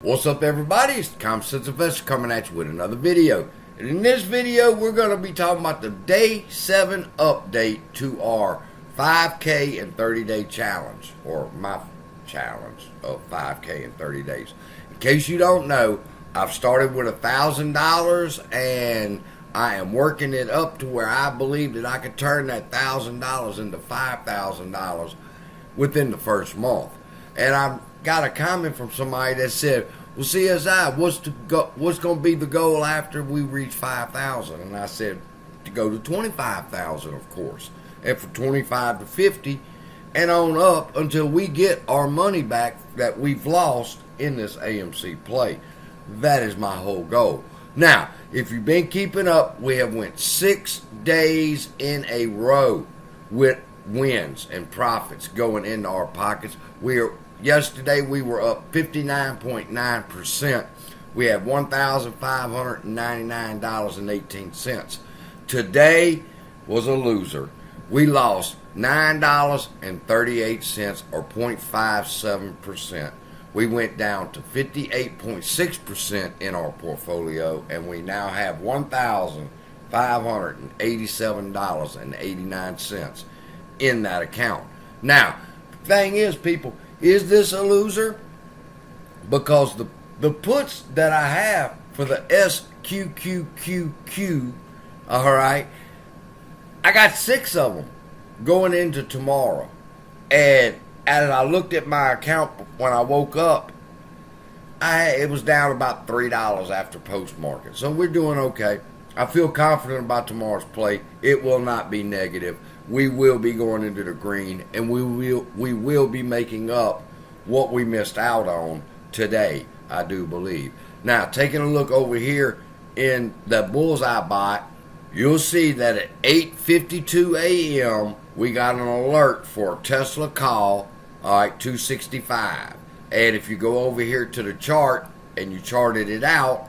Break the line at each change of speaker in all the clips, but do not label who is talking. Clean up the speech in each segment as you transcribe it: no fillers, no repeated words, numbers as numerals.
What's up, everybody? It's the Common Sense Investor coming at you with another video. And in this video, we're going to be talking about the Day 7 update to our 5K and 30-day challenge, or my challenge of 5K in 30 days. In case you don't know, I've started with $1,000 and I am working it up to where I believe that I could turn that $1,000 into $5,000 within the first month. And I've got a comment from somebody that said, well, CSI, what's going to be the goal after we reach 5,000? And I said, to go to 25,000, of course, and from 25 to 50 and on up until we get our money back that we've lost in this AMC play. That is my whole goal. Now, if you've been keeping up, we have went 6 days in a row with wins and profits going into our pockets. Yesterday we were up 59.9%. We had $1,599.18. Today was a loser. We lost $9.38 or 0.57%. We went down to 58.6% in our portfolio, and we now have $1,587.89 in that account. Now, the thing is, people, is this a loser? Because the puts that I have for the SQQQ, all right, I got 6 of them going into tomorrow. And as I looked at my account when I woke up, it was down about $3 after post market. So we're doing okay. I feel confident about tomorrow's play. It will not be negative. We will be going into the green, and we will be making up what we missed out on today, I do believe. Now, taking a look over here in the bullseye bot, you'll see that at 8:52 a.m. we got an alert for a Tesla call, all right, 265. And if you go over here to the chart and you charted it out,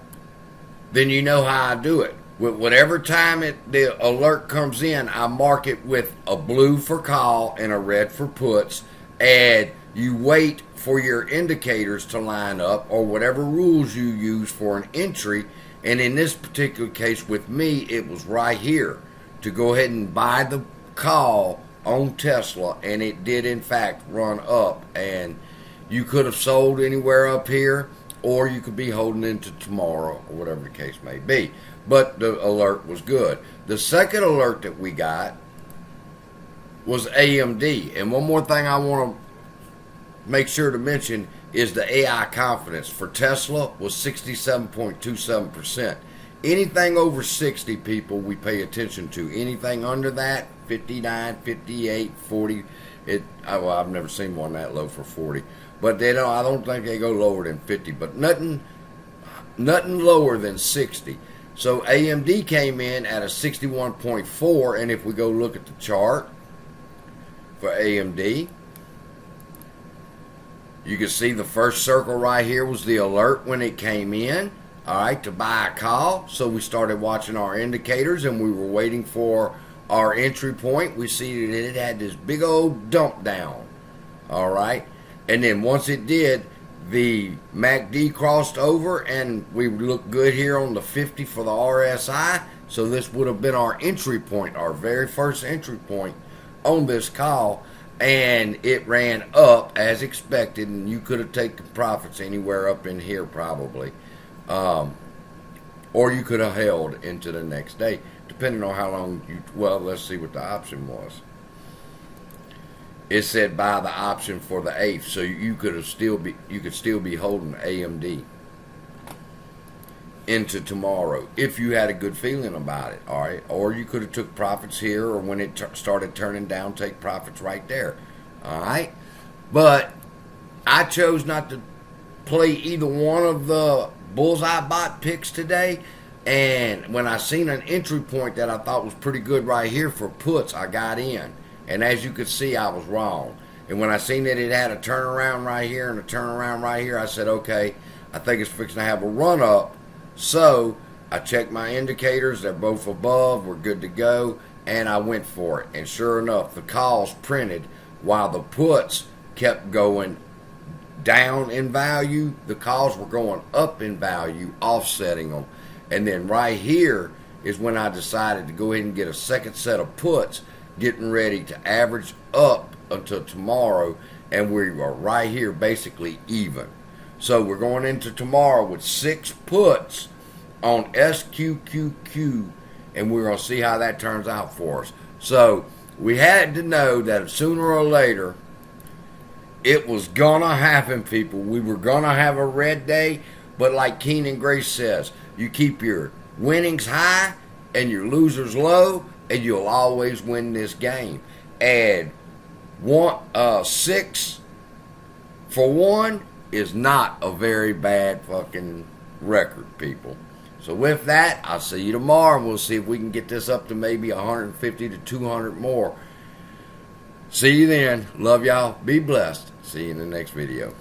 then you know how I do it. With whatever time the alert comes in, I mark it with a blue for call and a red for puts, and you wait for your indicators to line up or whatever rules you use for an entry. And in this particular case with me, it was right here to go ahead and buy the call on Tesla, and it did in fact run up, and you could have sold anywhere up here, or you could be holding into tomorrow, or whatever the case may be. But the alert was good. The second alert that we got was AMD. And one more thing I want to make sure to mention is the AI confidence for Tesla was 67.27%. Anything over 60, people, we pay attention to. Anything under that, 59, 58, 40. I've never seen one that low for 40. But I don't think they go lower than 50. But nothing lower than 60. So AMD came in at a 61.4, and if we go look at the chart for AMD, you can see the first circle right here was the alert when it came in, all right, to buy a call. So we started watching our indicators, and we were waiting for our entry point. We see that it had this big old dump down, all right, and then once it did, the MACD crossed over, and we looked good here on the 50 for the RSI. So this would have been our entry point, our very first entry point on this call. And it ran up as expected, and you could have taken profits anywhere up in here probably. Or you could have held into the next day, depending on how long well, let's see what the option was. It said buy the option for the 8th, so you could still be holding AMD into tomorrow if you had a good feeling about it, all right? Or you could have took profits here, or when it started turning down, take profits right there, all right? But I chose not to play either one of the bullseye bot picks today. And when I seen an entry point that I thought was pretty good right here for puts, I got in. And as you could see, I was wrong. And when I seen that it had a turnaround right here and a turnaround right here, I said, okay, I think it's fixing to have a run up. So I checked my indicators. They're both above. We're good to go. And I went for it. And sure enough, the calls printed while the puts kept going down in value, the calls were going up in value, offsetting them. And then right here is when I decided to go ahead and get a second set of puts, getting ready to average up until tomorrow, and we are right here basically even. So we're going into tomorrow with 6 puts on SQQQ, and we're going to see how that turns out for us. So we had to know that sooner or later it was going to happen, people. We were going to have a red day, but like Keenan Grace says, you keep your winnings high and your losers low, and you'll always win this game. And 6 for 1 is not a very bad fucking record, people. So with that, I'll see you tomorrow, and we'll see if we can get this up to maybe 150 to 200 more. See you then. Love y'all. Be blessed. See you in the next video.